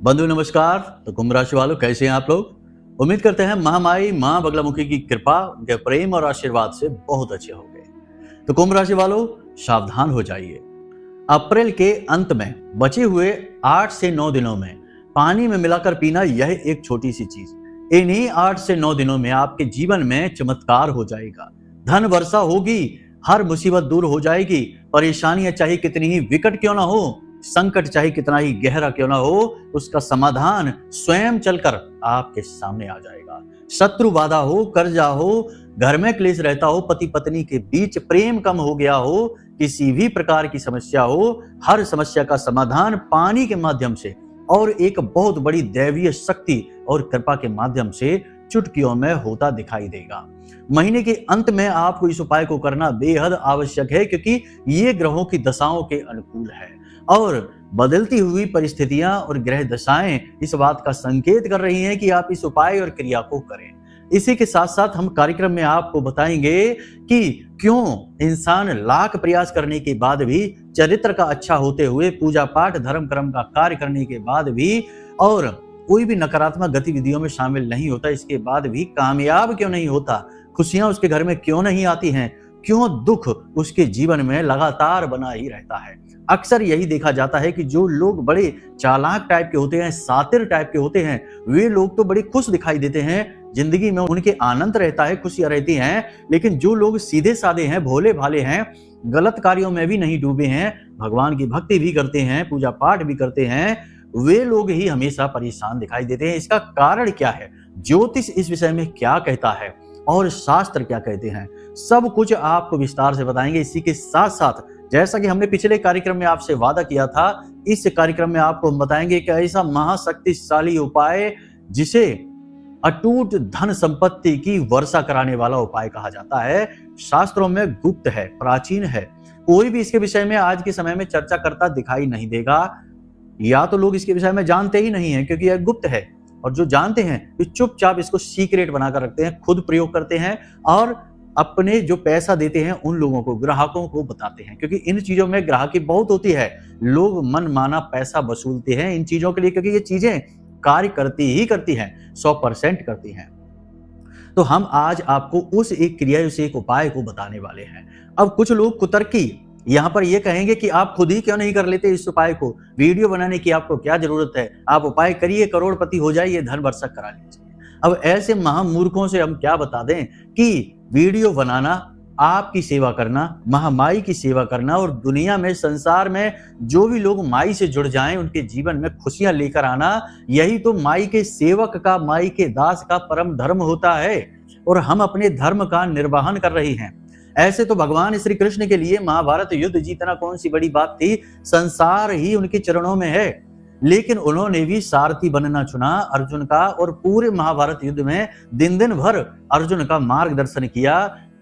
बंधु नमस्कार। तो कुंभ राशि वालों, कैसे हैं आप लोग? उम्मीद करते हैं महामाई मां बगलामुखी की कृपा, उनके प्रेम और आशीर्वाद से बहुत अच्छे होंगे। तो कुंभ राशि वालों, सावधान हो जाइए। अप्रैल के अंत में बचे हुए 8 से 9 दिनों में पानी में मिलाकर पीना, यह एक छोटी सी चीज इन्हीं 8 से 9 दिनों में आपके जीवन में चमत्कार हो जाएगा। धन वर्षा होगी, हर मुसीबत दूर हो जाएगी। परेशानियां चाहे कितनी ही विकट क्यों ना हो, संकट चाहे कितना ही गहरा क्यों ना हो, उसका समाधान स्वयं चलकर आपके सामने आ जाएगा। शत्रु बाधा हो, कर्जा हो, घर में क्लेश रहता हो, पति पत्नी के बीच प्रेम कम हो गया हो, किसी भी प्रकार की समस्या हो, हर समस्या का समाधान पानी के माध्यम से और एक बहुत बड़ी दैवीय शक्ति और कृपा के माध्यम से चुटकियों में होता दिखाई देगा। महीने के अंत में आपको इस उपाय को करना बेहद आवश्यक है, क्योंकि ये ग्रहों की दशाओं के अनुकूल है और बदलती हुई परिस्थितियां और ग्रह दशाएं इस बात का संकेत कर रही हैं कि आप इस उपाय और क्रिया को करें। इसी के साथ साथ हम कार्यक्रम में आपको बताएंगे कि क्यों इंसान लाख प्रयास करने के बाद भी, चरित्र का अच्छा होते हुए, पूजा पाठ धर्म कर्म का कार्य करने के बाद भी और कोई भी नकारात्मक गतिविधियों में शामिल नहीं होता, इसके बाद भी कामयाब क्यों नहीं होता, खुशियां उसके घर में क्यों नहीं आती हैं, क्यों दुख उसके जीवन में लगातार बना ही रहता है। अक्सर यही देखा जाता है कि जो लोग बड़े चालाक टाइप के होते हैं, सातिर टाइप के होते हैं, वे लोग तो बड़े खुश दिखाई देते हैं, जिंदगी में उनके आनंद रहता है, खुशियां रहती हैं। लेकिन जो लोग सीधे साधे हैं, भोले भाले हैं, गलत कार्यों में भी नहीं डूबे हैं, भगवान की भक्ति भी करते हैं, पूजा पाठ भी करते हैं, वे लोग ही हमेशा परेशान दिखाई देते हैं। इसका कारण क्या है, ज्योतिष इस विषय में क्या कहता है और शास्त्र क्या कहते हैं, सब कुछ आपको विस्तार से बताएंगे। इसी के साथ साथ, जैसा कि हमने पिछले कार्यक्रम में आपसे वादा किया था, इस कार्यक्रम में आपको हम बताएंगे कि ऐसा महाशक्तिशाली उपाय जिसे अटूट धन संपत्ति की वर्षा कराने वाला उपाय कहा जाता है, शास्त्रों में गुप्त है, प्राचीन है, कोई भी इसके विषय में आज के समय में चर्चा करता दिखाई नहीं देगा। या तो लोग इसके विषय में जानते ही नहीं है क्योंकि यह गुप्त है, और जो जानते हैं वे चुपचाप इसको सीक्रेट बनाकर रखते हैं, खुद प्रयोग करते हैं और अपने जो पैसा देते हैं उन लोगों को, ग्राहकों को बताते हैं, क्योंकि इन चीजों में ग्राहकी बहुत होती है। लोग मन माना पैसा वसूलते हैं इन चीजों के लिए, क्योंकि ये चीजें कार्य करती ही करती हैं, 100% करती हैं। तो हम आज आपको उस एक क्रिया, उस एक उपाय को बताने वाले हैं। अब कुछ लोग कुतर्की यहाँ पर ये कहेंगे कि आप खुद ही क्यों नहीं कर लेते इस उपाय को, वीडियो बनाने की आपको क्या जरूरत है, आप उपाय करिए, करोड़पति हो जाइए, धन वर्षा करा लीजिए। अब ऐसे महामूर्खों से हम क्या बता दें कि वीडियो बनाना, आपकी सेवा करना, महामाई की सेवा करना और दुनिया में, संसार में जो भी लोग माई से जुड़ जाएं, उनके जीवन में खुशियां लेकर आना, यही तो माई के सेवक का, माई के दास का परम धर्म होता है। और हम अपने धर्म का निर्वहन कर रहे हैं। ऐसे तो भगवान श्री कृष्ण के लिए महाभारत युद्ध जीतना कौन सी बड़ी बात थी, संसार ही उनके चरणों में है। लेकिन उन्होंने भी सारथी बनना चुना अर्जुन का, और पूरे महाभारत युद्ध में दिन दिन भर अर्जुन का मार्गदर्शन किया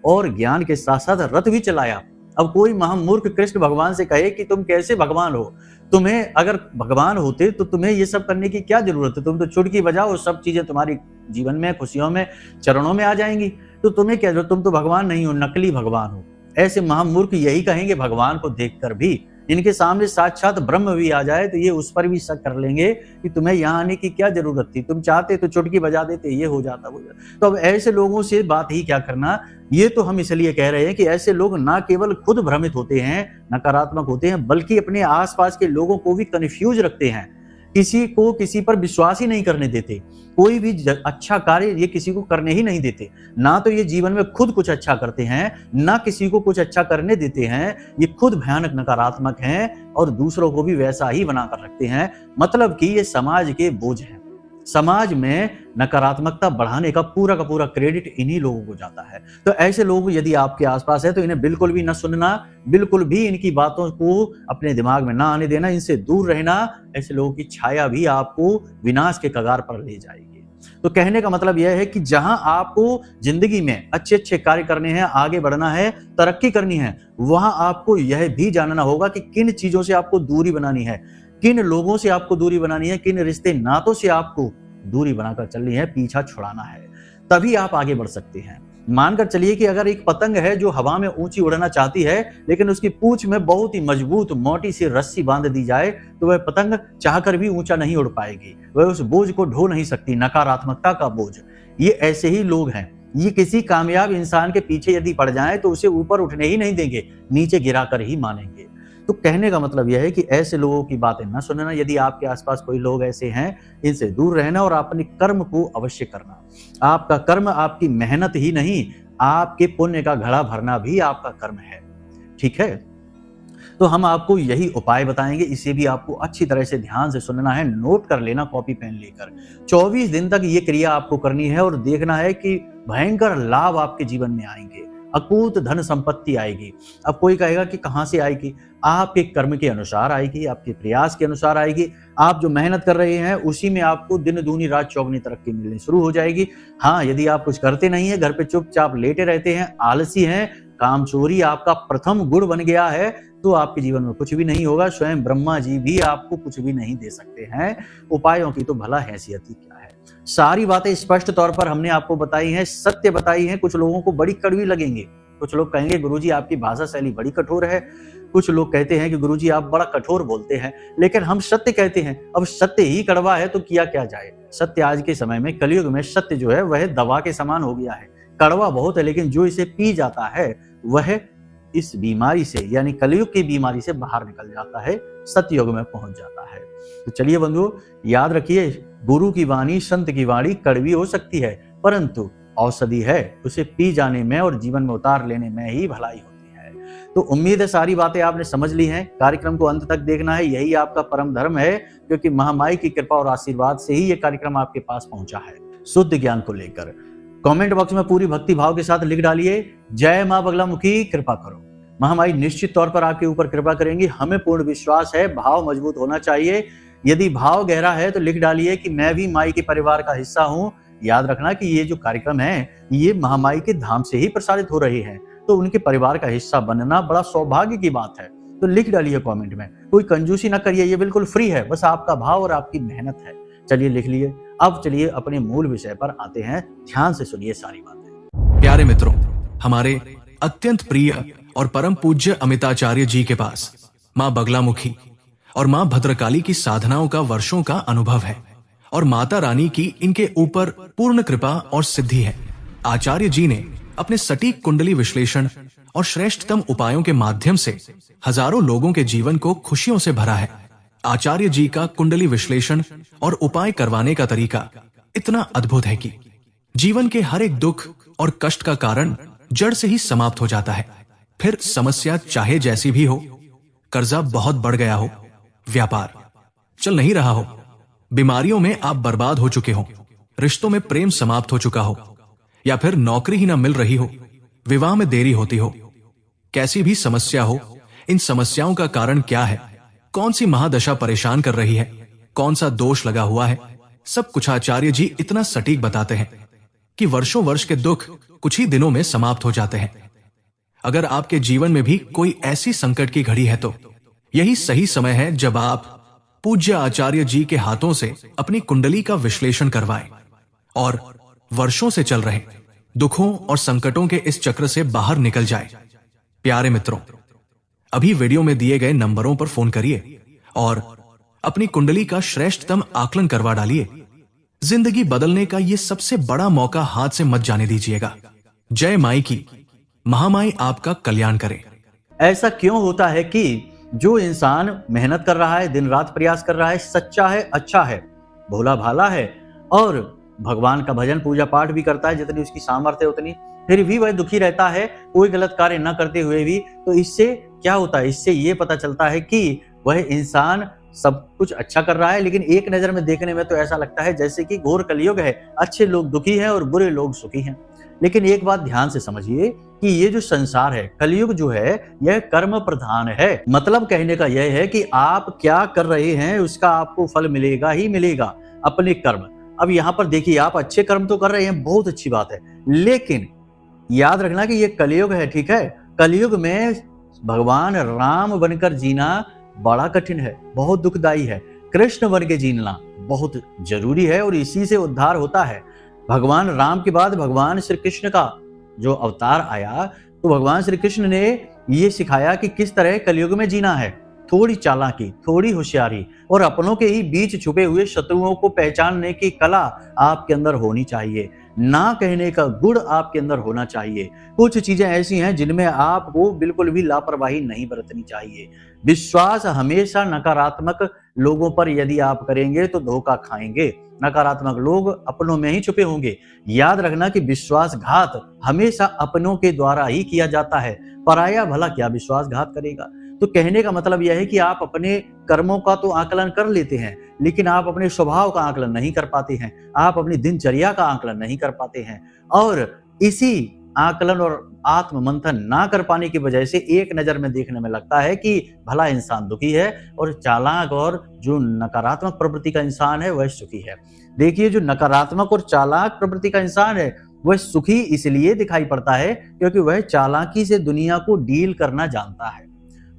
और ज्ञान के साथ साथ रथ भी चलाया। अब कोई महामूर्ख कृष्ण भगवान से कहे कि तुम कैसे भगवान हो, तुम्हें अगर भगवान होते तो तुम्हें ये सब करने की क्या जरूरत है, तुम तो चुटकी बजाओ, सब चीजें तुम्हारी जीवन में, खुशियों में, चरणों में आ जाएंगी, तो तुम्हें क्या जरूरत, तुम तो भगवान नहीं हो, नकली भगवान हो। ऐसे महामूर्ख यही कहेंगे भगवान को देखकर भी। इनके सामने साक्षात ब्रह्म भी आ जाए तो ये उस पर भी शक कर लेंगे कि तुम्हें यहाँ आने की क्या जरूरत थी, तुम चाहते तो चुटकी बजा देते, ये हो जाता, वो जाता। तो अब ऐसे लोगों से बात ही क्या करना। ये तो हम इसलिए कह रहे हैं कि ऐसे लोग ना केवल खुद भ्रमित होते हैं, नकारात्मक होते हैं, बल्कि अपने आसपास के लोगों को भी कंफ्यूज रखते हैं, किसी को किसी पर विश्वास ही नहीं करने देते, कोई भी अच्छा कार्य ये किसी को करने ही नहीं देते। ना तो ये जीवन में खुद कुछ अच्छा करते हैं, ना किसी को कुछ अच्छा करने देते हैं। ये खुद भयानक नकारात्मक हैं और दूसरों को भी वैसा ही बनाकर रखते हैं। मतलब कि ये समाज के बोझ हैं। समाज में नकारात्मकता बढ़ाने का पूरा क्रेडिट इन्हीं लोगों को जाता है। तो ऐसे लोग यदि आपके आसपास है तो इन्हें बिल्कुल भी न सुनना, बिल्कुल भी इनकी बातों को अपने दिमाग में ना आने देना, इनसे दूर रहना। ऐसे लोगों की छाया भी आपको विनाश के कगार पर ले जाएगी। तो कहने का मतलब यह है कि जहां आपको जिंदगी में अच्छे कार्य करने हैं, आगे बढ़ना है, तरक्की करनी है, वहां आपको यह भी जानना होगा कि किन चीजों से आपको दूरी बनानी है, किन लोगों से आपको दूरी बनानी है, किन रिश्ते नातों से आपको दूरी बनाकर चलनी है, पीछा छुड़ाना है, तभी आप आगे बढ़ सकते हैं। मानकर चलिए कि अगर एक पतंग है जो हवा में ऊंची उड़ना चाहती है, लेकिन उसकी पूंछ में बहुत ही मजबूत मोटी सी रस्सी बांध दी जाए तो वह पतंग चाहकर भी ऊंचा नहीं उड़ पाएगी, वह उस बोझ को ढो नहीं सकती, नकारात्मकता का बोझ। ये ऐसे ही लोग हैं, ये किसी कामयाब इंसान के पीछे यदि पड़ जाएं तो उसे ऊपर उठने ही नहीं देंगे, नीचे गिराकर ही मानेंगे। तो कहने का मतलब यह है कि ऐसे लोगों की बातें न सुनना। यदि आपके आसपास कोई लोग ऐसे हैं, इनसे दूर रहना और अपने कर्म को अवश्य करना। आपका कर्म आपकी मेहनत ही नहीं, आपके पुण्य का घड़ा भरना भी आपका कर्म है। ठीक है, तो हम आपको यही उपाय बताएंगे, इसे भी आपको अच्छी तरह से ध्यान से सुनना है, नोट कर लेना कॉपी पेन लेकर। 24 दिन तक ये क्रिया आपको करनी है और देखना है कि भयंकर लाभ आपके जीवन में आएंगे, अकूत धन संपत्ति आएगी। अब कोई कहेगा कि कहां से आएगी? आपके कर्म के अनुसार आएगी, आपके प्रयास के अनुसार आएगी। आप जो मेहनत कर रहे हैं उसी में आपको दिन दूनी रात चौगनी तरक्की मिलनी शुरू हो जाएगी। हाँ, यदि आप कुछ करते नहीं है, घर पे चुपचाप लेटे रहते हैं, आलसी हैं, कामचोरी आपका प्रथम गुण बन गया है, तो आपके जीवन में कुछ भी नहीं होगा। स्वयं ब्रह्मा जी भी आपको कुछ भी नहीं दे सकते हैं। उपायों की तो भला हैसियत ही क्या है। सारी बातें स्पष्ट तौर पर हमने आपको बताई हैं, सत्य बताई हैं। कुछ लोगों को बड़ी कड़वी लगेंगी, कुछ लोग कहेंगे गुरुजी आपकी भाषा शैली बड़ी कठोर है, कुछ लोग कहते हैं कि गुरुजी आप बड़ा कठोर बोलते हैं, लेकिन हम सत्य कहते हैं। अब सत्य ही कड़वा है तो किया क्या जाए। सत्य आज के समय में, कलयुग में सत्य जो है वह दवा के समान हो गया है। कड़वा बहुत है, लेकिन जो इसे पी जाता है वह इस बीमारी से, यानी कलयुग की बीमारी से बाहर निकल जाता है, सतयुग में पहुंच जाता है। तो चलिए बंधुओं, याद रखिए, गुरु की वाणी, संत की वाणी कड़वी हो सकती है, परंतु औषधि है, उसे पी जाने में और जीवन में उतार लेने में ही भलाई होती है। तो उम्मीद है सारी बातें आपने समझ ली हैं। कार्यक्रम को अंत तक देखना है, यही आपका परम धर्म है, क्योंकि महामाई की कृपा और आशीर्वाद से ही ये कार्यक्रम आपके पास पहुंचा है, शुद्ध ज्ञान को लेकर। कमेंट बॉक्स में पूरी भक्ति भाव के साथ लिख डालिए, जय मां बगलामुखी, कृपा करो। महामाई निश्चित तौर पर आपके ऊपर कृपा करेंगी, हमें पूर्ण विश्वास है। भाव मजबूत होना चाहिए। यदि भाव गहरा है तो लिख डालिए कि मैं भी माई के परिवार का हिस्सा हूं। याद रखना कि ये जो कार्यक्रम है ये महामाई के धाम से ही प्रसारित हो रहे हैं, तो उनके परिवार का हिस्सा बनना बड़ा सौभाग्य की बात है। तो लिख डालिए कमेंट में, कोई कंजूसी ना करिए, ये बिल्कुल फ्री है, बस आपका भाव और आपकी मेहनत है। चलिए लिख लिए। अब चलिए अपने मूल विषय पर आते हैं, ध्यान से सुनिए सारी बातें। प्यारे मित्रों, हमारे अत्यंत प्रिय और परम पूज्य अमिताचार्य जी के पास माँ बगलामुखी और माँ भद्रकाली की साधनाओं का वर्षों का अनुभव है और माता रानी की इनके ऊपर पूर्ण कृपा और सिद्धि है। आचार्य जी ने अपने सटीक कुंडली विश्लेषण और श्रेष्ठतम उपायों के माध्यम से हजारों लोगों के जीवन को खुशियों से भरा है। आचार्य जी का कुंडली विश्लेषण और उपाय करवाने का तरीका इतना अद्भुत है कि जीवन के हर एक दुख और कष्ट का कारण जड़ से ही समाप्त हो जाता है। फिर समस्या चाहे जैसी भी हो, कर्जा बहुत बढ़ गया हो, व्यापार चल नहीं रहा हो, बीमारियों में आप बर्बाद हो चुके हो, रिश्तों में प्रेम समाप्त हो चुका हो, या फिर नौकरी ही ना मिल रही हो, विवाह में देरी होती हो, कैसी भी समस्या हो, इन समस्याओं का कारण क्या है, कौन सी महादशा परेशान कर रही है, कौन सा दोष लगा हुआ है, सब कुछ आचार्य जी इतना सटीक बताते हैं कि वर्षों वर्ष के दुख कुछ ही दिनों में समाप्त हो जाते हैं। अगर आपके जीवन में भी कोई ऐसी संकट की घड़ी है तो यही सही समय है जब आप पूज्य आचार्य जी के हाथों से अपनी कुंडली का विश्लेषण करवाएं और वर्षों से चल रहे दुखों और संकटों के इस चक्र से बाहर निकल जाए। प्यारे मित्रों, अभी वीडियो में दिए गए नंबरों पर फोन करिए और अपनी कुंडली का श्रेष्ठतम आकलन करवा डालिए। जिंदगी बदलने का ये सबसे बड़ा मौका हाथ से मत जाने दीजिएगा। जय माई की, महामाई आपका कल्याण करे। ऐसा क्यों होता है कि जो इंसान मेहनत कर रहा है, दिन रात प्रयास कर रहा है, सच्चा है, अच्छा है, भोला भाला है और भगवान का भजन पूजा पाठ भी करता है जितनी उसकी सामर्थ्य उतनी, फिर भी वह दुखी रहता है कोई गलत कार्य न करते हुए भी, तो इससे क्या होता है? इससे ये पता चलता है कि वह इंसान सब कुछ अच्छा कर रहा है, लेकिन एक नजर में देखने में तो ऐसा लगता है जैसे कि घोर कलयुग है, अच्छे लोग दुखी हैं और बुरे लोग सुखी हैं। लेकिन एक बात ध्यान से समझिए कि ये जो संसार है, कलयुग जो है, यह कर्म प्रधान है। मतलब कहने का यह है कि आप क्या कर रहे हैं उसका आपको फल मिलेगा ही मिलेगा, अपने कर्म। अब यहाँ पर देखिए, आप अच्छे कर्म तो कर रहे हैं, बहुत अच्छी बात है, लेकिन याद रखना कि ये कलयुग है, ठीक है? कलयुग में भगवान राम बनकर जीना बड़ा कठिन है, बहुत दुखदाई है। कृष्ण बन के जीना बहुत जरूरी है और इसी से उद्धार होता है। भगवान राम के बाद भगवान श्री कृष्ण का जो अवतार आया, तो भगवान श्री कृष्ण ने ये सिखाया कि किस तरह कलयुग में जीना है। थोड़ी चालाकी, थोड़ी होशियारी और अपनों के ही बीच छुपे हुए शत्रुओं को पहचानने की कला आपके अंदर होनी चाहिए। ना कहने का गुण आपके अंदर होना चाहिए। कुछ चीजें ऐसी हैं जिनमें आपको बिल्कुल भी लापरवाही नहीं बरतनी चाहिए। विश्वास हमेशा नकारात्मक लोगों पर यदि आप करेंगे तो धोखा खाएंगे। नकारात्मक लोग अपनों में ही छुपे होंगे। याद रखना कि विश्वासघात हमेशा अपनों के द्वारा ही किया जाता है। पराया भला क्या विश्वासघात करेगा। तो कहने का मतलब यह है कि आप अपने कर्मों का तो आकलन कर लेते हैं, लेकिन आप अपने स्वभाव का आकलन नहीं कर पाते हैं। आप अपनी दिनचर्या का आकलन नहीं कर पाते हैं और इसी आकलन और आत्म मंथन ना कर पाने की वजह से एक नजर में देखने में लगता है कि भला इंसान दुखी है और चालाक और जो नकारात्मक प्रवृत्ति का इंसान है वह सुखी है। देखिए, जो नकारात्मक और चालाक प्रवृत्ति का इंसान है वह सुखी इसलिए दिखाई पड़ता है क्योंकि वह चालाकी से दुनिया को डील करना जानता है।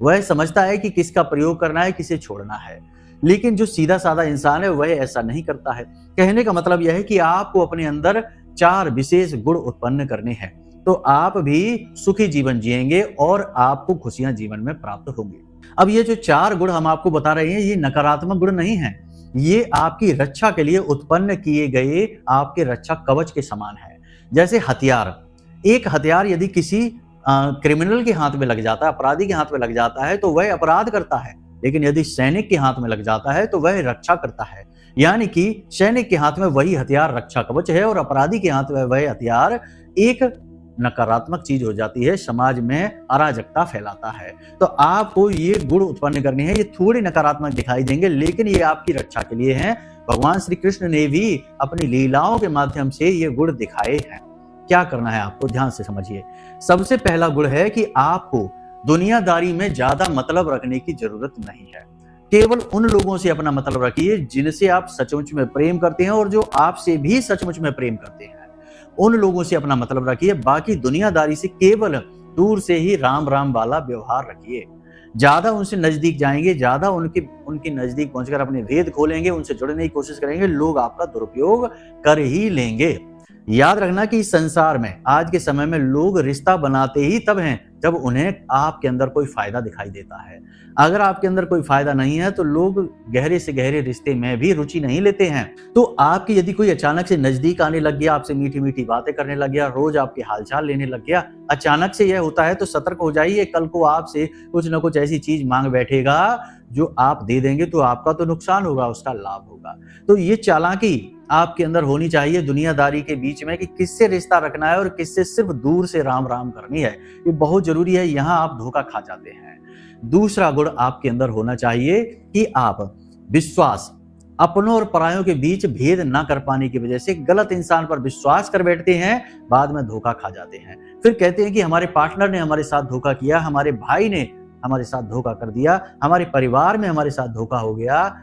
वह समझता है कि किसका प्रयोग करना है, किसे छोड़ना है। लेकिन जो सीधा साधा इंसान है वह ऐसा नहीं करता है। कहने का मतलब यह है कि आपको अपने अंदर 4 विशेष गुण उत्पन्न करने हैं, तो आप भी सुखी जीवन जिएंगे और आपको खुशियां जीवन में प्राप्त होंगी। अब ये जो 4 गुण हम आपको बता रहे हैं, ये नकारात्मक गुण नहीं है। ये आपकी रक्षा के लिए उत्पन्न किए गए आपके रक्षा कवच के समान है। जैसे हथियार, एक हथियार यदि किसी क्रिमिनल के हाथ में लग जाता है, अपराधी के हाथ में लग जाता है, तो वह अपराध करता है। लेकिन यदि सैनिक के हाथ में लग जाता है तो वह रक्षा करता है। यानी कि सैनिक के हाथ में वही हथियार रक्षा कवच है और अपराधी के हाथ में वह हथियार एक नकारात्मक चीज हो जाती है, समाज में अराजकता फैलाता है। तो आपको ये गुण उत्पन्न करने हैं। ये थोड़े नकारात्मक दिखाई देंगे लेकिन ये आपकी रक्षा के लिए हैं। भगवान श्री कृष्ण ने भी अपनी लीलाओं के माध्यम से ये गुण दिखाए हैं। क्या करना है आपको, ध्यान से समझिए। सबसे पहला गुण है कि आपको दुनियादारी में ज्यादा मतलब रखने की जरूरत नहीं है। केवल उन लोगों से अपना मतलब रखिए जिनसे आप सचमुच में प्रेम करते हैं और जो आपसे भी सचमुच में प्रेम करते हैं। उन लोगों से अपना मतलब रखिए। बाकी दुनियादारी से केवल दूर से ही राम राम वाला व्यवहार रखिए। ज्यादा उनसे नजदीक जाएंगे, ज्यादा उनके नजदीक पहुंचकर अपने भेद खोलेंगे, उनसे जुड़ने की कोशिश करेंगे, लोग आपका दुरुपयोग कर ही लेंगे। याद रखना कि इस संसार में आज के समय में लोग रिश्ता बनाते ही तब हैं जब उन्हें आपके अंदर कोई फायदा दिखाई देता है। अगर आपके अंदर कोई फायदा नहीं है तो लोग गहरे से गहरे रिश्ते में भी रुचि नहीं लेते हैं। तो आपकी यदि कोई अचानक से नजदीक आने लग गया, आपसे मीठी मीठी बातें करने लग गया, रोज आपके हालचाल लेने लग गया, अचानक से यह होता है तो सतर्क हो जाइए। कल को आपसे कुछ ना कुछ ऐसी चीज मांग बैठेगा जो आप दे देंगे तो आपका तो नुकसान होगा, उसका लाभ होगा। तो ये चालाकी आपके अंदर होनी चाहिए दुनियादारी के बीच में कि किससे रिश्ता रखना है और किससे सिर्फ दूर से राम राम करनी है। ये बहुत जरूरी है, यहाँ आप धोखा खा जाते हैं। दूसरा गुण आपके अंदर होना चाहिए कि आप विश्वास, अपनों और परायों के बीच भेद ना कर पाने की वजह से गलत इंसान पर विश्वास कर बैठते हैं, बाद में धोखा खा जाते हैं। फिर कहते हैं कि हमारे पार्टनर ने हमारे साथ धोखा किया, हमारे भाई ने हमारे साथ धोखा कर दिया, हमारे परिवार में हमारे साथ धोखा हो गया।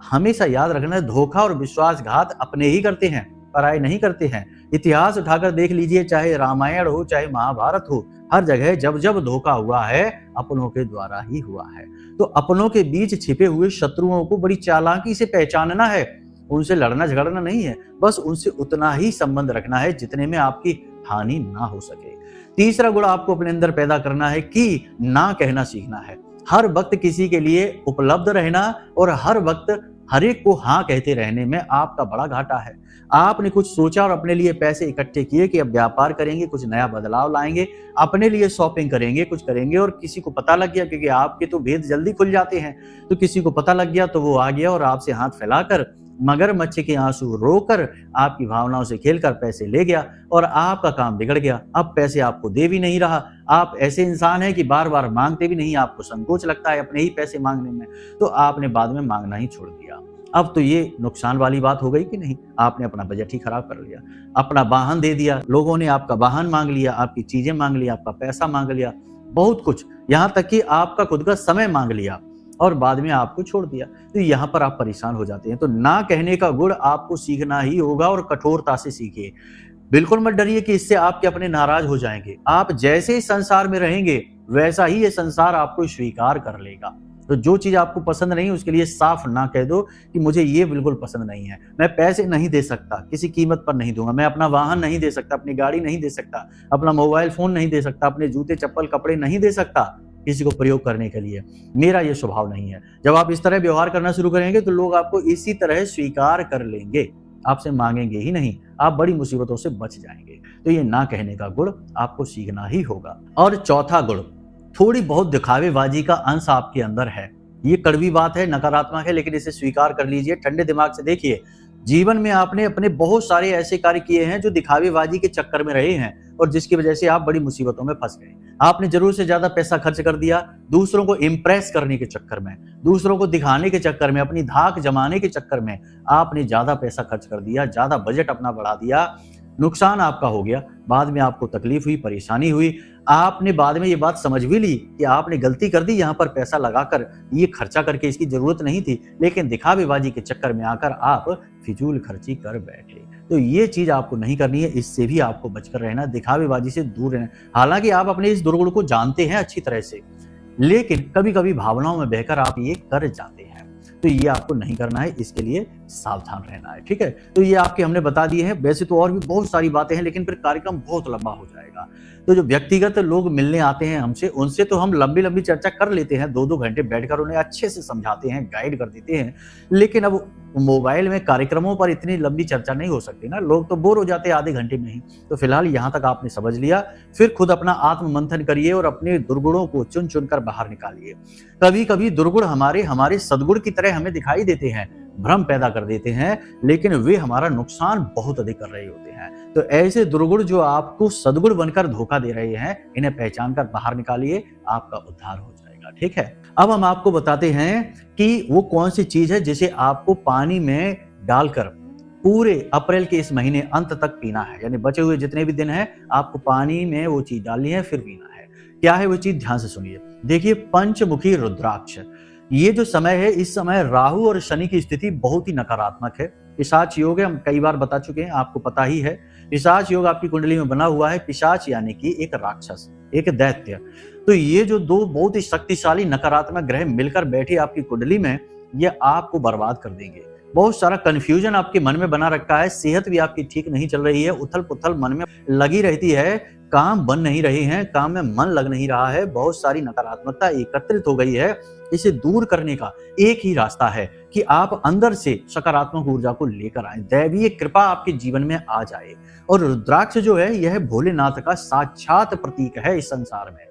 हमेशा याद रखना, धोखा और विश्वासघात अपने ही करते हैं, पराये नहीं करते हैं। इतिहास उठाकर देख लीजिए, चाहे रामायण हो चाहे महाभारत हो, हर जगह जब जब धोखा हुआ है अपनों के द्वारा ही हुआ है। तो अपनों के बीच छिपे हुए शत्रुओं को बड़ी चालाकी से पहचानना है। उनसे लड़ना झगड़ना नहीं है, बस उनसे उतना ही संबंध रखना है जितने में आपकी हानि ना हो सके। तीसरा गुण आपको अपने अंदर पैदा करना है कि ना कहना सीखना है। हर वक्त किसी के लिए उपलब्ध रहना और हर वक्त हर एक को हाँ कहते रहने में आपका बड़ा घाटा है। आपने कुछ सोचा और अपने लिए पैसे इकट्ठे किए कि अब व्यापार करेंगे, कुछ नया बदलाव लाएंगे, अपने लिए शॉपिंग करेंगे, कुछ करेंगे, और किसी को पता लग गया, क्योंकि आपके तो भेद जल्दी खुल जाते हैं, तो किसी को पता लग गया तो वो आ गया और आपसे हाथ फैलाकर मगरमच्छ के आंसू रोकर आपकी भावनाओं से खेलकर पैसे ले गया और आपका काम बिगड़ गया। अब पैसे आपको दे भी नहीं रहा। आप ऐसे इंसान हैं कि बार बार मांगते भी नहीं, आपको संकोच लगता है अपने ही पैसे मांगने में, तो आपने बाद में मांगना ही छोड़ दिया। अब तो ये नुकसान वाली बात हो गई कि नहीं? आपने अपना बजट ही खराब कर लिया, अपना वाहन दे दिया, लोगों ने आपका वाहन मांग लिया, आपकी चीजें मांग लिया, आपका पैसा मांग लिया, बहुत कुछ, यहाँ तक कि आपका खुद का समय मांग लिया और बाद में आपको छोड़ दिया। तो यहाँ पर आप परेशान हो जाते हैं। तो ना कहने का गुण आपको सीखना ही होगा और कठोरता से सीखिए। बिल्कुल मत डरिए कि इससे आपके अपने नाराज हो जाएंगे। आप जैसे इस संसार में रहेंगे वैसा ही ये संसार आपको स्वीकार कर लेगा। तो जो चीज आपको पसंद नहीं है उसके लिए साफ ना कह दो कि मुझे ये बिल्कुल पसंद नहीं है, मैं पैसे नहीं दे सकता, किसी कीमत पर नहीं दूंगा, मैं अपना वाहन नहीं दे सकता, अपनी गाड़ी नहीं दे सकता, अपना मोबाइल फोन नहीं दे सकता, अपने जूते चप्पल कपड़े नहीं दे सकता किसी को प्रयोग करने के लिए, मेरा ये स्वभाव नहीं है। जब आप इस तरह व्यवहार करना शुरू करेंगे तो लोग आपको इसी तरह स्वीकार कर लेंगे, आपसे मांगेंगे ही नहीं, आप बड़ी मुसीबतों से बच जाएंगे। तो ये ना कहने का गुण आपको सीखना ही होगा। और चौथा गुण, थोड़ी बहुत दिखावेबाजी का अंश आपके अंदर है। ये कड़वी बात है, नकारात्मक है, लेकिन इसे स्वीकार कर लीजिए, ठंडे दिमाग से देखिए। जीवन में आपने अपने बहुत सारे ऐसे कार्य किए हैं जो दिखावेबाजी के चक्कर में रहे हैं और जिसकी वजह से आप बड़ी मुसीबतों में फंस गए। आपने जरूर से ज्यादा पैसा खर्च कर दिया दूसरों को इम्प्रेस करने के चक्कर में, दूसरों को दिखाने के चक्कर में, अपनी धाक जमाने के चक्कर में आपने ज्यादा पैसा खर्च कर दिया, ज्यादा बजट अपना बढ़ा दिया, नुकसान आपका हो गया। बाद में आपको तकलीफ हुई, परेशानी हुई, आपने बाद में ये बात समझ भी ली कि आपने गलती कर दी, यहाँ पर पैसा लगाकर ये खर्चा करके इसकी जरूरत नहीं थी, लेकिन दिखावेबाजी के चक्कर में आकर आप फिजूल खर्ची कर बैठे। तो ये चीज आपको नहीं करनी है, इससे भी आपको बचकर रहना, दिखावेबाजी से दूर रहना। हालांकि आप अपने इस दुर्गुण को जानते हैं अच्छी तरह से, लेकिन कभी कभी भावनाओं में बहकर आप ये कर जाते हैं, तो ये आपको नहीं करना है, इसके लिए सावधान रहना है। ठीक है, तो ये आपके हमने बता दिए हैं। वैसे तो और भी बहुत सारी बातें हैं, लेकिन फिर कार्यक्रम बहुत लंबा हो जाएगा। तो जो व्यक्तिगत लोग मिलने आते हैं हमसे, उनसे तो हम लंबी लंबी चर्चा कर लेते हैं, 2-2 घंटे बैठकर उन्हें अच्छे से समझाते हैं, गाइड कर देते हैं, लेकिन अब मोबाइल में कार्यक्रमों पर इतनी लंबी चर्चा नहीं हो सकती ना, लोग तो बोर हो जाते हैं आधे घंटे में ही। तो फिलहाल यहाँ तक आपने समझ लिया, फिर खुद अपना आत्म मंथन करिए और अपने दुर्गुणों को चुन चुन कर बाहर निकालिए। कभी कभी दुर्गुण हमारे सद्गुण की तरह हमें दिखाई देते हैं, भ्रम पैदा कर देते हैं, लेकिन वे हमारा नुकसान बहुत अधिक कर रहे होते हैं। तो ऐसे दुर्गुण जो आपको सद्गुण बनकर धोखा दे रहे हैं, इन्हें पहचान कर बाहर निकालिए, आपका उद्धार हो जाएगा। ठीक है, अब हम आपको बताते हैं कि वो कौन सी चीज है जिसे आपको पानी में डालकर पूरे अप्रैल के इस महीने अंत तक पीना है, यानी बचे हुए जितने भी दिन हैं आपको पानी में वो चीज डालनी है, फिर पीना है। क्या है वो चीज, ध्यान से सुनिए। देखिए, पंचमुखी रुद्राक्ष। ये जो समय है, इस समय राहु और शनि की स्थिति बहुत ही नकारात्मक है। पिशाच योग है, हम कई बार बता चुके हैं, आपको पता ही है। पिशाच योग आपकी कुंडली में बना हुआ है। पिशाच यानी कि एक राक्षस, एक दैत्य। तो ये जो दो बहुत ही शक्तिशाली नकारात्मक ग्रह मिलकर बैठे आपकी कुंडली में, ये आपको बर्बाद कर देंगे। बहुत सारा कंफ्यूजन आपके मन में बना रखा है, सेहत भी आपकी ठीक नहीं चल रही है, उथल पुथल मन में लगी रहती है, काम बन नहीं रहे हैं, काम में मन लग नहीं रहा है, बहुत सारी नकारात्मकता एकत्रित हो गई है। इसे दूर करने का एक ही रास्ता है कि आप अंदर से सकारात्मक ऊर्जा को लेकर आए, दैवीय कृपा आपके जीवन में आ जाए। और रुद्राक्ष जो है, यह भोलेनाथ का साक्षात प्रतीक है इस संसार में,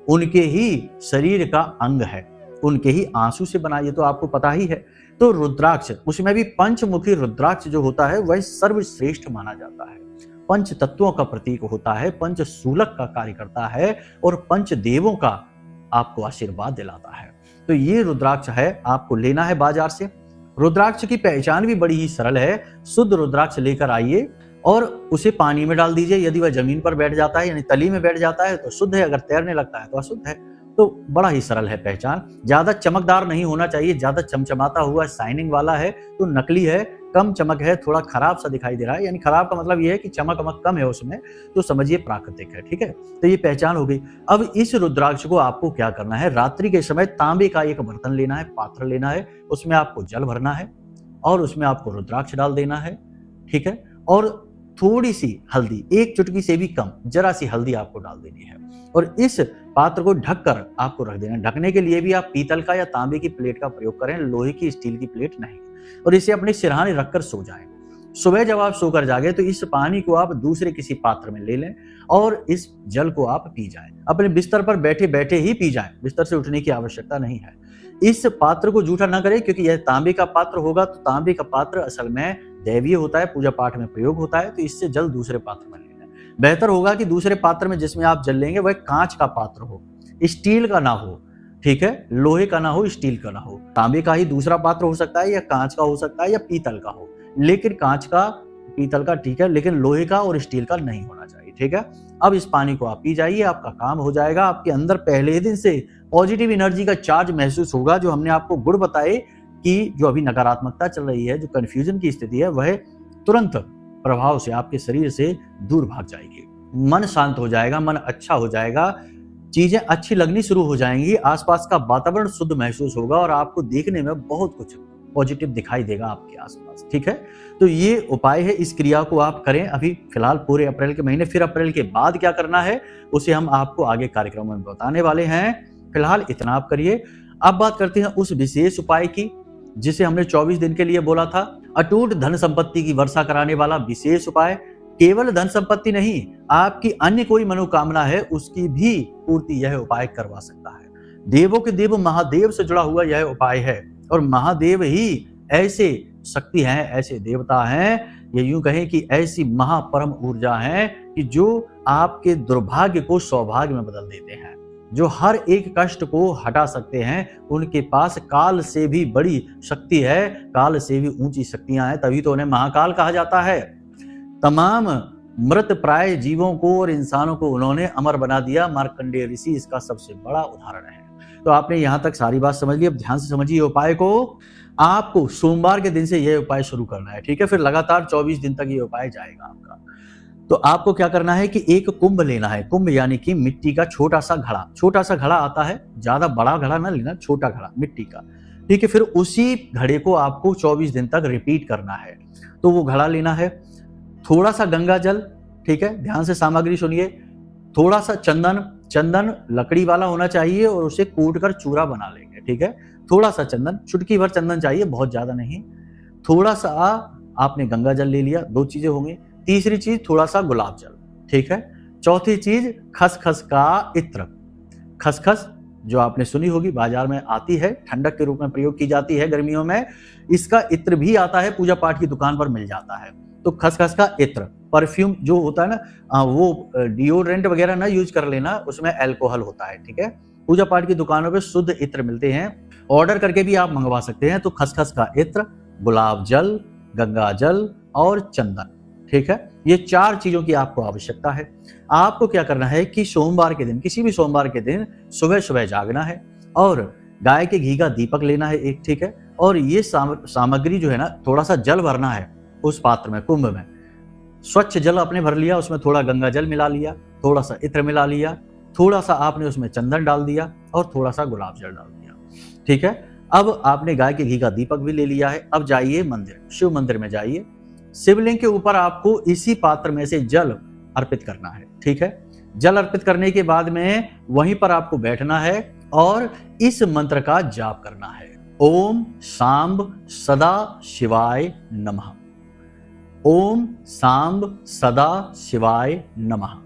उनके ही शरीर का अंग है, उनके ही आंसू से बना, ये तो आपको पता ही है। तो रुद्राक्ष, उसमें भी पंचमुखी रुद्राक्ष जो होता है वह सर्वश्रेष्ठ माना जाता है, पंच तत्वों का प्रतीक होता है, पंच सूलक का कार्य करता है और पंच देवों का आपको आशीर्वाद दिलाता है। तो ये रुद्राक्ष है, आपको लेना है बाजार से। रुद्राक्ष की पहचान भी बड़ी ही सरल है। शुद्ध रुद्राक्ष लेकर आइए और उसे पानी में डाल दीजिए। यदि वह जमीन पर बैठ जाता है, यानी तली में बैठ जाता है, तो शुद्ध है, अगर तैरने लगता है तो अशुद्ध है। तो बड़ा ही सरल है पहचान। ज्यादा चमकदार नहीं होना चाहिए, ज्यादा चमचमाता हुआ शाइनिंग वाला है तो नकली है, कम चमक है, थोड़ा खराब सा दिखाई दे रहा है, यानी खराब का मतलब यह है कि चमक कम है उसमें, तो समझिए प्राकृतिक है। ठीक है, तो ये पहचान हो गई। अब इस रुद्राक्ष को आपको क्या करना है, रात्रि के समय तांबे का एक बर्तन लेना है, पात्र लेना है, उसमें आपको जल भरना है और उसमें आपको रुद्राक्ष डाल देना है। ठीक है, और थोड़ी सी हल्दी, एक चुटकी से भी कम, जरा सी हल्दी आपको डाल देनी है और इस पात्र को ढककर आपको रख देना। ढकने के लिए भी आप पीतल का या तांबे की प्लेट का प्रयोग करें, लोहे की स्टील की प्लेट नहीं। और इसे अपने सिरहाने रखकर सो जाएं। सुबह जब आप सोकर जागे तो इस पानी को आप दूसरे किसी पात्र में ले लें और इस जल को आप पी जाएं। अपने बिस्तर पर बैठे बैठे ही पी जाएं, बिस्तर से उठने की आवश्यकता नहीं है। इस पात्र को जूठा ना करें, क्योंकि यह तांबे का पात्र होगा, तो तांबे का पात्र असल में दैवीय होता है, पूजा पाठ में प्रयोग होता है, तो इससे जल दूसरे पात्र में लेना। बेहतर होगा कि दूसरे पात्र में जिसमें आप जल लेंगे वह कांच का पात्र हो, स्टील का ना हो। ठीक है, लोहे का ना हो, स्टील का ना हो। तांबे का ही दूसरा पात्र हो सकता है, या कांच का हो सकता है, या पीतल का हो, लेकिन कांच का, पीतल का ठीक है, लेकिन लोहे का और स्टील का नहीं होना चाहिए। ठीक है, अब इस पानी को आप पी जाइए, आपका काम हो जाएगा। आपके अंदर पहले दिन से पॉजिटिव एनर्जी का चार्ज महसूस होगा। जो हमने आपको गुण बताए कि जो अभी नकारात्मकता चल रही है, जो कंफ्यूजन की स्थिति है, वह तुरंत प्रभाव से आपके शरीर से दूर भाग जाएगी। मन शांत हो जाएगा, मन अच्छा हो जाएगा, चीजें अच्छी लगनी शुरू हो जाएंगी, आसपास का वातावरण शुद्ध महसूस होगा और आपको देखने में बहुत कुछ पॉजिटिव दिखाई देगा आपके आसपास। ठीक है, तो ये उपाय है, इस क्रिया को आप करें अभी फिलहाल पूरे अप्रैल के महीने। फिर अप्रैल के बाद क्या करना है उसे हम आपको आगे कार्यक्रम में बताने वाले हैं। फिलहाल इतना आप करिए। अब बात करते हैं उस विशेष उपाय की जिसे हमने 24 दिन के लिए बोला था। अटूट धन संपत्ति की वर्षा कराने वाला विशेष उपाय। केवल धन संपत्ति नहीं, आपकी अन्य कोई मनोकामना है उसकी भी पूर्ति यह उपाय करवा सकता है। देवों के देव महादेव से जुड़ा हुआ यह उपाय है और महादेव ही ऐसे शक्ति हैं, ऐसे देवता हैं, ये यूं कहें कि ऐसी महापरम ऊर्जा है कि जो आपके दुर्भाग्य को सौभाग्य में बदल देते हैं, जो हर एक कष्ट को हटा सकते हैं। उनके पास काल से भी बड़ी शक्ति है, काल से भी ऊंची शक्तियां हैं, तभी तो उन्हें महाकाल कहा जाता है। तमाम मृत प्राय जीवों को और इंसानों को उन्होंने अमर बना दिया। मार्कंडेय ऋषि इसका सबसे बड़ा उदाहरण है। तो आपने यहां तक सारी बात समझ ली, अब ध्यान से समझिए उपाय को। आपको सोमवार के दिन से यह उपाय शुरू करना है, ठीक है, फिर लगातार 24 दिन तक ये उपाय जाएगा आपका। तो आपको क्या करना है कि एक कुंभ लेना है, कुंभ यानी कि मिट्टी का छोटा सा घड़ा। छोटा सा घड़ा आता है, ज्यादा बड़ा घड़ा ना लेना, छोटा घड़ा मिट्टी का, ठीक है। फिर उसी घड़े को आपको 24 दिन तक रिपीट करना है। तो वो घड़ा लेना है, थोड़ा सा गंगा जल, ठीक है, ध्यान से सामग्री सुनिए, थोड़ा सा चंदन, चंदन लकड़ी वाला होना चाहिए और उसे कूट कर चूरा बना लेंगे, ठीक है। थोड़ा सा चंदन, चुटकी भर चंदन चाहिए, बहुत ज्यादा नहीं। थोड़ा सा आपने गंगा जल ले लिया, 2 चीजें होंगी। तीसरी चीज थोड़ा सा गुलाब जल, ठीक है। चौथी चीज खसखस का इत्र। खसखस जो आपने सुनी होगी, बाजार में आती है, ठंडक के रूप में प्रयोग की जाती है गर्मियों में। इसका इत्र भी आता है, पूजा पाठ की दुकान पर मिल जाता है। तो खसखस का इत्र, परफ्यूम जो होता है ना, वो डिओड्रेंट वगैरह ना यूज कर लेना, उसमें अल्कोहल होता है, ठीक है। पूजा पाठ की दुकानों पे शुद्ध इत्र मिलते हैं, ऑर्डर करके भी आप मंगवा सकते हैं। तो खसखस का इत्र, गुलाब जल, गंगा जल और चंदन, ठीक है। ये 4 चीजों की आपको आवश्यकता है। आपको क्या करना है कि सोमवार के दिन, किसी भी सोमवार के दिन सुबह सुबह जागना है और गाय के घी का दीपक लेना है एक, ठीक है। और ये सामग्री जो है ना, थोड़ा सा जल भरना है उस पात्र में, कुंभ में। स्वच्छ जल आपने भर लिया, उसमें थोड़ा गंगा जल मिला लिया, थोड़ा सा इत्र मिला लिया, थोड़ा सा आपने उसमें चंदन डाल दिया और थोड़ा सा गुलाब जल डाल दिया, ठीक है। अब आपने गाय के घी का दीपक भी ले लिया है। अब जाइए मंदिर, शिव मंदिर में जाइए। शिवलिंग के ऊपर आपको इसी पात्र में से जल अर्पित करना है, ठीक है। जल अर्पित करने के बाद में वहीं पर आपको बैठना है और इस मंत्र का जाप करना है। ओम सांब सदा शिवाय नमः। ओम सांब सदा शिवाय नमः।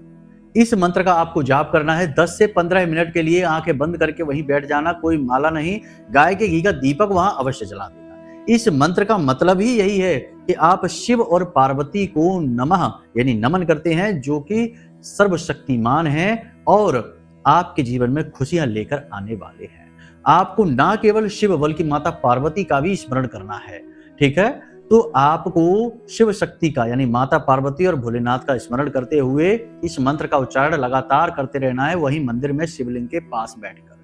इस मंत्र का आपको जाप करना है 10 से 15 मिनट के लिए। आंखें बंद करके वहीं बैठ जाना, कोई माला नहीं, गाय के घी का दीपक वहां अवश्य जला देना। इस मंत्र का मतलब ही यही है कि आप शिव और पार्वती को नमः यानी नमन करते हैं, जो कि सर्वशक्तिमान हैं और आपके जीवन में खुशियां लेकर आने वाले हैं। आपको ना केवल शिव बल्कि माता पार्वती का भी स्मरण करना है, ठीक है। तो आपको शिव शक्ति का यानी माता पार्वती और भोलेनाथ का स्मरण करते हुए इस मंत्र का उच्चारण लगातार करते रहना है, वहीं मंदिर में शिवलिंग के पास बैठकर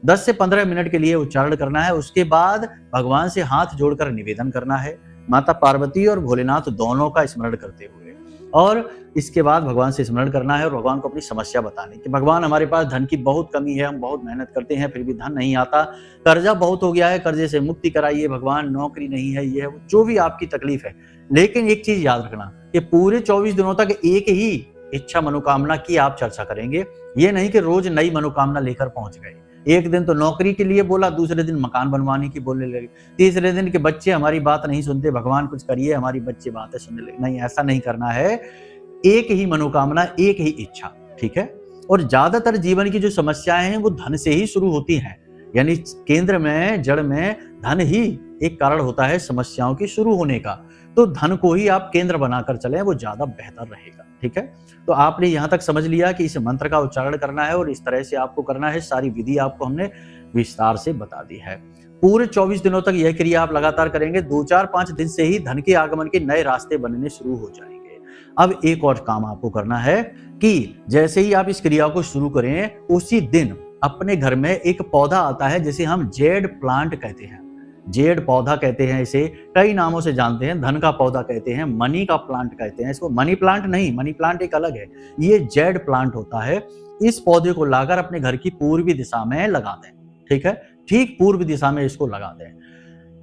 10 से 15 मिनट के लिए उच्चारण करना है। उसके बाद भगवान से हाथ जोड़कर निवेदन करना है, माता पार्वती और भोलेनाथ दोनों का स्मरण करते हुए। और इसके बाद भगवान से स्मरण करना है और भगवान को अपनी समस्या बतानी कि भगवान हमारे पास धन की बहुत कमी है, हम बहुत मेहनत करते हैं फिर भी धन नहीं आता, कर्जा बहुत हो गया है, कर्जे से मुक्ति कराइए भगवान, नौकरी नहीं है, ये है वो, जो भी आपकी तकलीफ है। लेकिन एक चीज याद रखना कि पूरे 24 दिनों तक एक ही इच्छा मनोकामना की आप चर्चा करेंगे। ये नहीं कि रोज नई मनोकामना लेकर पहुंच गए। एक दिन तो नौकरी के लिए बोला, दूसरे दिन मकान बनवाने की बोलने लगे, तीसरे दिन के बच्चे हमारी बात नहीं सुनते, भगवान कुछ करिए, हमारी बच्चे बातें सुनने लगे। नहीं, ऐसा नहीं करना है। एक ही मनोकामना, एक ही इच्छा, ठीक है। और ज्यादातर जीवन की जो समस्याएं हैं वो धन से ही शुरू होती हैं, यानी केंद्र में, जड़ में धन ही एक कारण होता है समस्याओं की शुरू होने का। तो धन को ही आप केंद्र बनाकर चलें, वो ज्यादा बेहतर रहेगा, ठीक है। तो आपने यहां तक समझ लिया कि इस मंत्र का उच्चारण करना है और इस तरह से आपको करना है। सारी विधि आपको हमने विस्तार से बता दी है। पूरे 24 दिनों तक यह क्रिया आप लगातार करेंगे। 2, 4, 5 दिन से ही धन के आगमन के नए रास्ते बनने शुरू हो जाएंगे। अब एक और काम आपको करना है कि जैसे ही आप इस क्रिया को शुरू करें, उसी दिन अपने घर में एक पौधा आता है जिसे हम जेड प्लांट कहते हैं। जेड पौधा कहते हैं, इसे कई नामों से जानते हैं। धन का पौधा कहते हैं, मनी का प्लांट कहते हैं इसको। मनी प्लांट नहीं, मनी प्लांट एक अलग है, ये जेड प्लांट होता है। इस पौधे को लाकर अपने घर की पूर्वी दिशा में लगा दें, ठीक है, ठीक पूर्व दिशा में इसको लगा दें।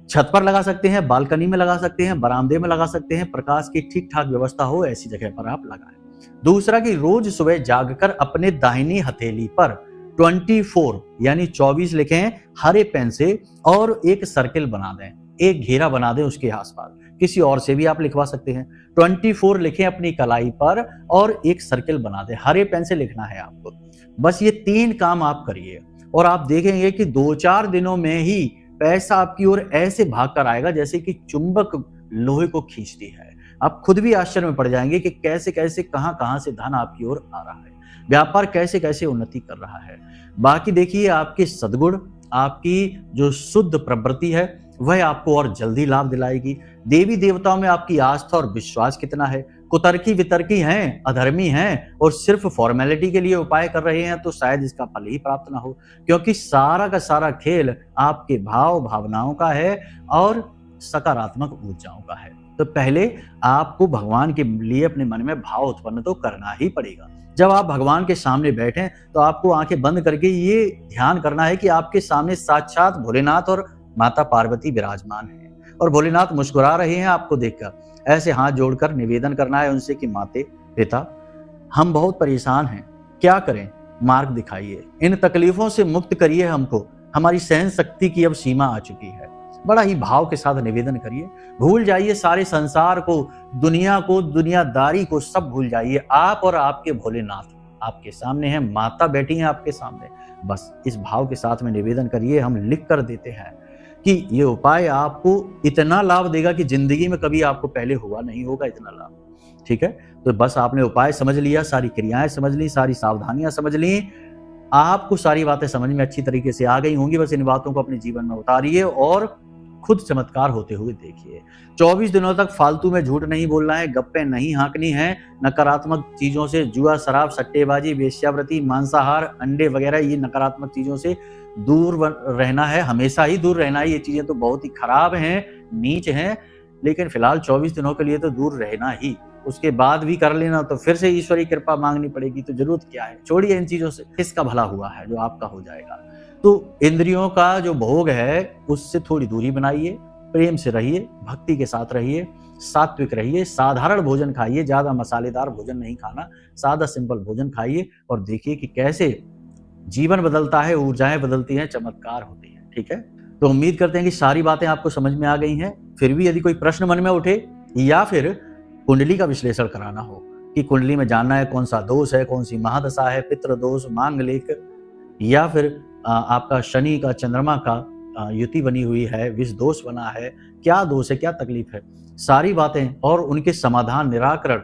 छत पर लगा सकते हैं, बालकनी में लगा सकते हैं, बरामदे में लगा सकते हैं, प्रकाश की ठीक ठाक व्यवस्था हो ऐसी जगह पर आप लगाएं। दूसरा कि रोज सुबह जागकर अपने दाहिनी हथेली पर 24 यानी 24 लिखें हरे पेन से और एक सर्किल बना दें, एक घेरा बना दें उसके आसपास। किसी और से भी आप लिखवा सकते हैं। 24 लिखें अपनी कलाई पर और एक सर्किल बना दें, हरे पेन से लिखना है आपको। बस ये 3 काम आप करिए और आप देखेंगे कि 2-4 दिनों में ही पैसा आपकी ओर ऐसे भाग कर आएगा जैसे कि चुंबक लोहे को खींचती है। आप खुद भी आश्चर्य में पड़ जाएंगे कि कैसे कैसे कहां से धन आपकी ओर आ रहा है, व्यापार कैसे कैसे उन्नति कर रहा है। बाकी देखिए, आपके सद्गुण, आपकी जो शुद्ध प्रवृत्ति है वह आपको और जल्दी लाभ दिलाएगी। देवी देवताओं में आपकी आस्था और विश्वास कितना है। कुतर्की वितर्की हैं, अधर्मी हैं और सिर्फ फॉर्मेलिटी के लिए उपाय कर रहे हैं तो शायद इसका फल ही प्राप्त ना हो, क्योंकि सारा का सारा खेल आपके भाव भावनाओं का है और सकारात्मक ऊर्जाओं का है। तो पहले आपको भगवान के लिए अपने मन में भाव उत्पन्न तो करना ही पड़ेगा। जब आप भगवान के सामने बैठें तो आपको आंखें बंद करके ये ध्यान करना है कि आपके सामने साक्षात भोलेनाथ और माता पार्वती विराजमान हैं और भोलेनाथ मुस्कुरा रहे हैं आपको देखकर। ऐसे हाथ जोड़कर निवेदन करना है उनसे कि माते पिता, हम बहुत परेशान हैं, क्या करें, मार्ग दिखाइए, इन तकलीफों से मुक्त करिए हमको, हमारी सहन शक्ति की अब सीमा आ चुकी है। बड़ा ही भाव के साथ निवेदन करिए। भूल जाइए सारे संसार को, दुनिया को, दुनियादारी को, सब भूल जाइए। आप और आपके भोलेनाथ आपके सामने हैं, माता बैठी हैं आपके सामने। बस इस भाव के साथ में निवेदन करिए। हम लिख कर देते हैं कि ये उपाय आपको इतना लाभ देगा कि जिंदगी में कभी आपको पहले हुआ नहीं होगा इतना लाभ, ठीक है। तो बस आपने उपाय समझ लिया, सारी क्रियाएं समझ ली, सारी सावधानियां समझ ली, आपको सारी बातें समझ में अच्छी तरीके से आ गई होंगी। बस इन बातों को अपने जीवन में उतारिए और खुद चमत्कार होते हुए देखिए। 24 दिनों तक फालतू में झूठ नहीं बोलना है, गप्पे नहीं हाँकनी है, नकारात्मक चीजों से, जुआ, शराब, सट्टेबाजी, वेश्यावृत्ति, मांसाहार, अंडे वगैरह, ये नकारात्मक चीजों से दूर रहना है, हमेशा ही दूर रहना है। ये चीजें तो बहुत ही खराब हैं, नीच हैं, लेकिन फिलहाल 24 दिनों के लिए तो दूर रहना ही। उसके बाद भी कर लेना तो फिर से ईश्वरी कृपा मांगनी पड़ेगी, तो जरूरत क्या है। छोड़िए इन चीजों से, किसका भला हुआ है जो आपका हो जाएगा। तो इंद्रियों का जो भोग है उससे थोड़ी दूरी बनाइए, प्रेम से रहिए, भक्ति के साथ रहिए, सात्विक रहिए, साधारण भोजन खाइए, ज्यादा मसालेदार भोजन नहीं खाना, सादा सिंपल भोजन खाइए और देखिए कि कैसे जीवन बदलता है, ऊर्जाएं बदलती हैं, चमत्कार होती हैं, ठीक है। तो उम्मीद करते हैं कि सारी बातें आपको समझ में आ गई हैं। फिर भी यदि कोई प्रश्न मन में उठे या फिर कुंडली का विश्लेषण कराना हो कि कुंडली में जानना है कौन सा दोष है, कौन सी महादशा है, पितृ दोष, मांगलिक, या फिर आपका शनि का, चंद्रमा का युति बनी हुई है, विष दोष बना है, क्या दोष है, क्या तकलीफ है, सारी बातें और उनके समाधान, निराकरण,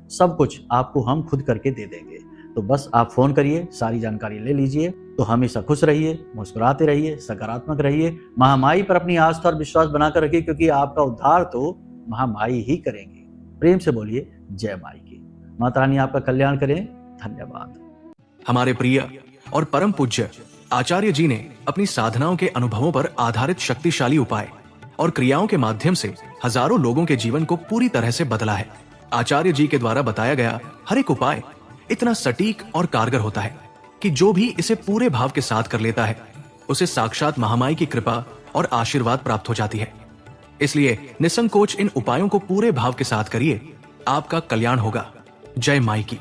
सब कुछ आपको हम खुद करके दे देंगे। तो बस आप फोन करिए, सारी जानकारी ले लीजिए। तो हमेशा खुश रहिए, मुस्कुराते रहिए, सकारात्मक रहिए, महामाई पर अपनी आस्था और विश्वास बनाकर रखिए, क्योंकि आपका उद्धार तो महामाई ही करेंगे। प्रेम से बोलिए जय माई की। माता रानी आपका कल्याण करें। धन्यवाद। हमारे प्रिय और परम पूज्य आचार्य जी ने अपनी साधनाओं के अनुभवों पर आधारित शक्तिशाली उपाय और क्रियाओं के माध्यम से हजारों लोगों के जीवन को पूरी तरह से बदला है। आचार्य जी के द्वारा बताया गया हर एक उपाय इतना सटीक और कारगर होता है कि जो भी इसे पूरे भाव के साथ कर लेता है उसे साक्षात महामाई की कृपा और आशीर्वाद प्राप्त हो जाती है। इसलिए निसंकोच इन उपायों को पूरे भाव के साथ करिए, आपका कल्याण होगा। जय माई की।